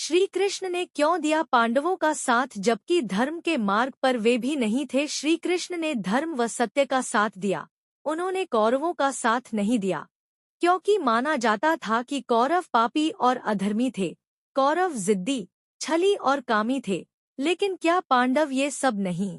श्री कृष्ण ने क्यों दिया पांडवों का साथ जबकि धर्म के मार्ग पर वे भी नहीं थे? श्री कृष्ण ने धर्म व सत्य का साथ दिया, उन्होंने कौरवों का साथ नहीं दिया, क्योंकि माना जाता था कि कौरव पापी और अधर्मी थे। कौरव जिद्दी, छली और कामी थे, लेकिन क्या पांडव ये सब नहीं?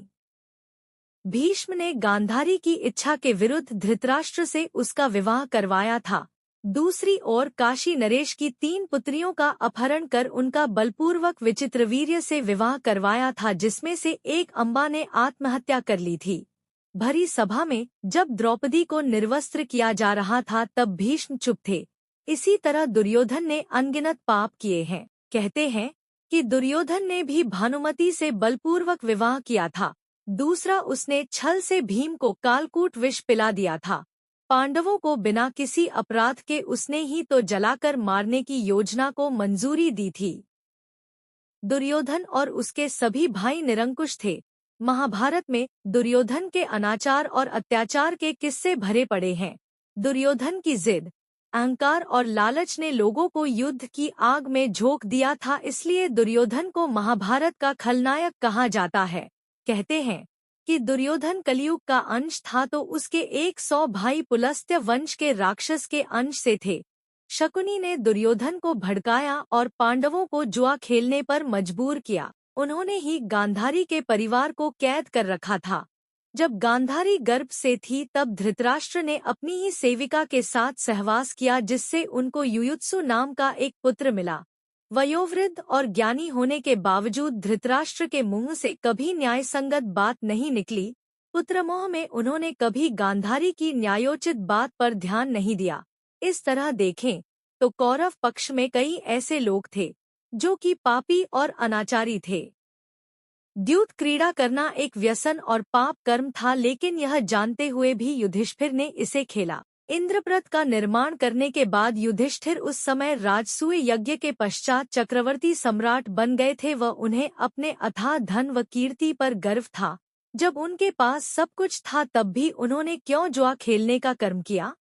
भीष्म ने गांधारी की इच्छा के विरुद्ध धृतराष्ट्र से उसका विवाह करवाया था। दूसरी ओर काशी नरेश की 3 पुत्रियों का अपहरण कर उनका बलपूर्वक विचित्रवीर्य से विवाह करवाया था, जिसमें से एक अम्बा ने आत्महत्या कर ली थी। भरी सभा में जब द्रौपदी को निर्वस्त्र किया जा रहा था तब भीष्म चुप थे। इसी तरह दुर्योधन ने अनगिनत पाप किए हैं। कहते हैं कि दुर्योधन ने भी भानुमति से बलपूर्वक विवाह किया था। दूसरा, उसने छल से भीम को कालकूट विष पिला दिया था। पांडवों को बिना किसी अपराध के उसने ही तो जलाकर मारने की योजना को मंजूरी दी थी। दुर्योधन और उसके सभी भाई निरंकुश थे। महाभारत में दुर्योधन के अनाचार और अत्याचार के किस्से भरे पड़े हैं। दुर्योधन की जिद, अहंकार और लालच ने लोगों को युद्ध की आग में झोंक दिया था, इसलिए दुर्योधन को महाभारत का खलनायक कहा जाता है। कहते हैं कि दुर्योधन कलयुग का अंश था तो उसके 100 भाई पुलस्त्य वंश के राक्षस के अंश से थे। शकुनी ने दुर्योधन को भड़काया और पांडवों को जुआ खेलने पर मजबूर किया। उन्होंने ही गांधारी के परिवार को कैद कर रखा था। जब गांधारी गर्भ से थी तब धृतराष्ट्र ने अपनी ही सेविका के साथ सहवास किया, जिससे उनको युयुत्सु नाम का एक पुत्र मिला। वयोवृद्ध और ज्ञानी होने के बावजूद धृतराष्ट्र के मुंह से कभी न्यायसंगत बात नहीं निकली। पुत्रमोह में उन्होंने कभी गांधारी की न्यायोचित बात पर ध्यान नहीं दिया। इस तरह देखें तो कौरव पक्ष में कई ऐसे लोग थे जो कि पापी और अनाचारी थे। द्यूत क्रीड़ा करना एक व्यसन और पाप कर्म था, लेकिन यह जानते हुए भी युधिष्ठिर ने इसे खेला। इंद्रप्रथ का निर्माण करने के बाद युधिष्ठिर उस समय राजसूय यज्ञ के पश्चात चक्रवर्ती सम्राट बन गए थे व उन्हें अपने अथाह धन व कीर्ति पर गर्व था। जब उनके पास सब कुछ था तब भी उन्होंने क्यों जुआ खेलने का कर्म किया?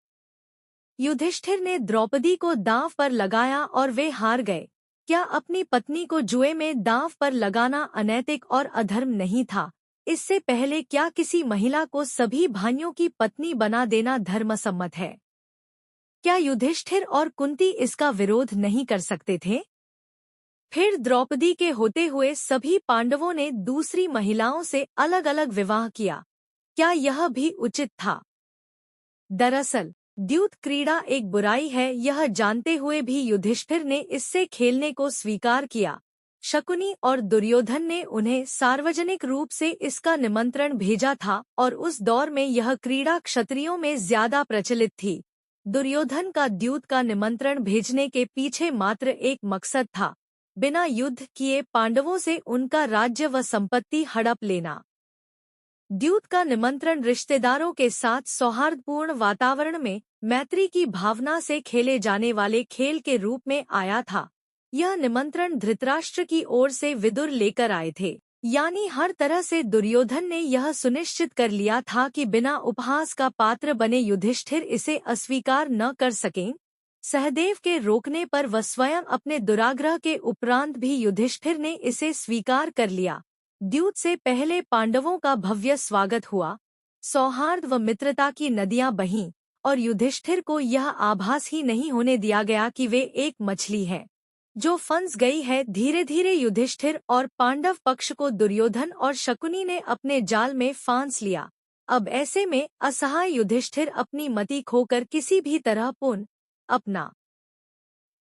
युधिष्ठिर ने द्रौपदी को दांव पर लगाया और वे हार गए। क्या अपनी पत्नी को जुए में दांव पर लगाना अनैतिक और अधर्म नहीं था? इससे पहले क्या किसी महिला को सभी भाइयों की पत्नी बना देना धर्मसम्मत है? क्या युधिष्ठिर और कुंती इसका विरोध नहीं कर सकते थे? फिर द्रौपदी के होते हुए सभी पांडवों ने दूसरी महिलाओं से अलग अलग विवाह किया। क्या यह भी उचित था? दरअसल द्यूत क्रीड़ा एक बुराई है, यह जानते हुए भी युधिष्ठिर ने इससे खेलने को स्वीकार किया। शकुनी और दुर्योधन ने उन्हें सार्वजनिक रूप से इसका निमंत्रण भेजा था और उस दौर में यह क्रीड़ा क्षत्रियों में ज्यादा प्रचलित थी। दुर्योधन का द्यूत का निमंत्रण भेजने के पीछे मात्र एक मकसद था, बिना युद्ध किए पांडवों से उनका राज्य व संपत्ति हड़प लेना। द्यूत का निमंत्रण रिश्तेदारों के साथ सौहार्दपूर्ण वातावरण में मैत्री की भावना से खेले जाने वाले खेल के रूप में आया था। यह निमंत्रण धृतराष्ट्र की ओर से विदुर लेकर आए थे, यानी हर तरह से दुर्योधन ने यह सुनिश्चित कर लिया था कि बिना उपहास का पात्र बने युधिष्ठिर इसे अस्वीकार न कर सकें। सहदेव के रोकने पर व स्वयं अपने दुराग्रह के उपरांत भी युधिष्ठिर ने इसे स्वीकार कर लिया। द्यूत से पहले पांडवों का भव्य स्वागत हुआ, सौहार्द व मित्रता की नदियां बहीं और युधिष्ठिर को यह आभास ही नहीं होने दिया गया कि वे एक मछली है जो फंस गई है। धीरे धीरे युधिष्ठिर और पांडव पक्ष को दुर्योधन और शकुनी ने अपने जाल में फांस लिया। अब ऐसे में असहाय युधिष्ठिर अपनी मति खोकर किसी भी तरह पुनः अपना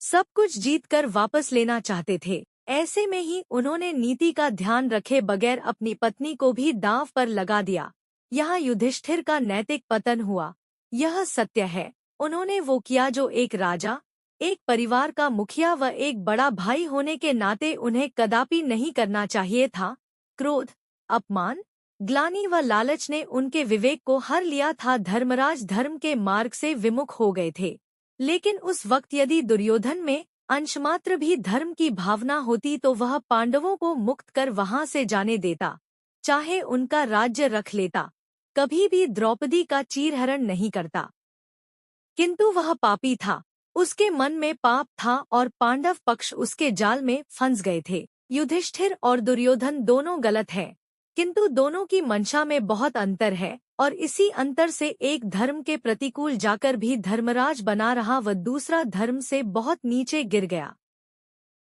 सब कुछ जीतकर वापस लेना चाहते थे। ऐसे में ही उन्होंने नीति का ध्यान रखे बगैर अपनी पत्नी को भी दांव पर लगा दिया। यहाँ युधिष्ठिर का नैतिक पतन हुआ, यह सत्य है। उन्होंने वो किया जो एक राजा, एक परिवार का मुखिया व एक बड़ा भाई होने के नाते उन्हें कदापि नहीं करना चाहिए था। क्रोध, अपमान, ग्लानि व लालच ने उनके विवेक को हर लिया था। धर्मराज धर्म के मार्ग से विमुख हो गए थे। लेकिन उस वक्त यदि दुर्योधन में अंशमात्र भी धर्म की भावना होती तो वह पांडवों को मुक्त कर वहां से जाने देता, चाहे उनका राज्य रख लेता, कभी भी द्रौपदी का चीरहरण नहीं करता। किंतु वह पापी था, उसके मन में पाप था और पांडव पक्ष उसके जाल में फंस गए थे। युधिष्ठिर और दुर्योधन दोनों गलत हैं, किंतु दोनों की मंशा में बहुत अंतर है और इसी अंतर से एक धर्म के प्रतिकूल जाकर भी धर्मराज बना रहा व दूसरा धर्म से बहुत नीचे गिर गया।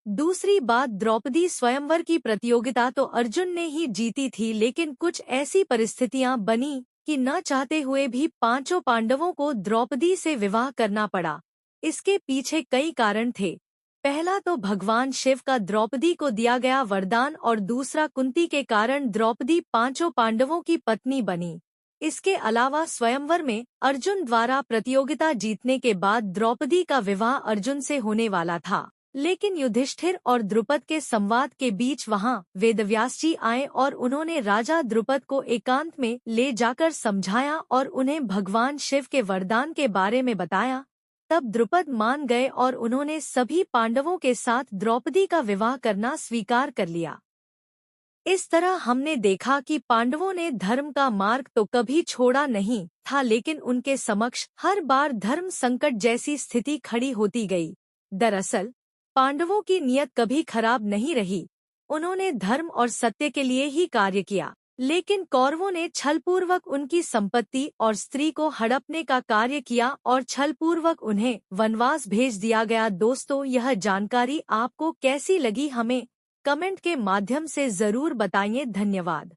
दूसरी बात, द्रौपदी स्वयंवर की प्रतियोगिता तो अर्जुन ने ही जीती थी, लेकिन कुछ ऐसी परिस्थितियां बनी कि न चाहते हुए भी पांचों पांडवों को द्रौपदी से विवाह करना पड़ा। इसके पीछे कई कारण थे। पहला तो भगवान शिव का द्रौपदी को दिया गया वरदान और दूसरा कुंती के कारण द्रौपदी पांचों पांडवों की पत्नी बनी। इसके अलावा स्वयंवर में अर्जुन द्वारा प्रतियोगिता जीतने के बाद द्रौपदी का विवाह अर्जुन से होने वाला था, लेकिन युधिष्ठिर और द्रुपद के संवाद के बीच वहां वेदव्यास जी आए और उन्होंने राजा द्रुपद को एकांत में ले जाकर समझाया और उन्हें भगवान शिव के वरदान के बारे में बताया। तब द्रुपद मान गए और उन्होंने सभी पांडवों के साथ द्रौपदी का विवाह करना स्वीकार कर लिया। इस तरह हमने देखा कि पांडवों ने धर्म का मार्ग तो कभी छोड़ा नहीं था, लेकिन उनके समक्ष हर बार धर्म संकट जैसी स्थिति खड़ी होती गई। दरअसल पांडवों की नीयत कभी खराब नहीं रही, उन्होंने धर्म और सत्य के लिए ही कार्य किया, लेकिन कौरवों ने छलपूर्वक उनकी संपत्ति और स्त्री को हड़पने का कार्य किया और छलपूर्वक उन्हें वनवास भेज दिया गया। दोस्तों, यह जानकारी आपको कैसी लगी हमें कमेंट के माध्यम से जरूर बताइए। धन्यवाद।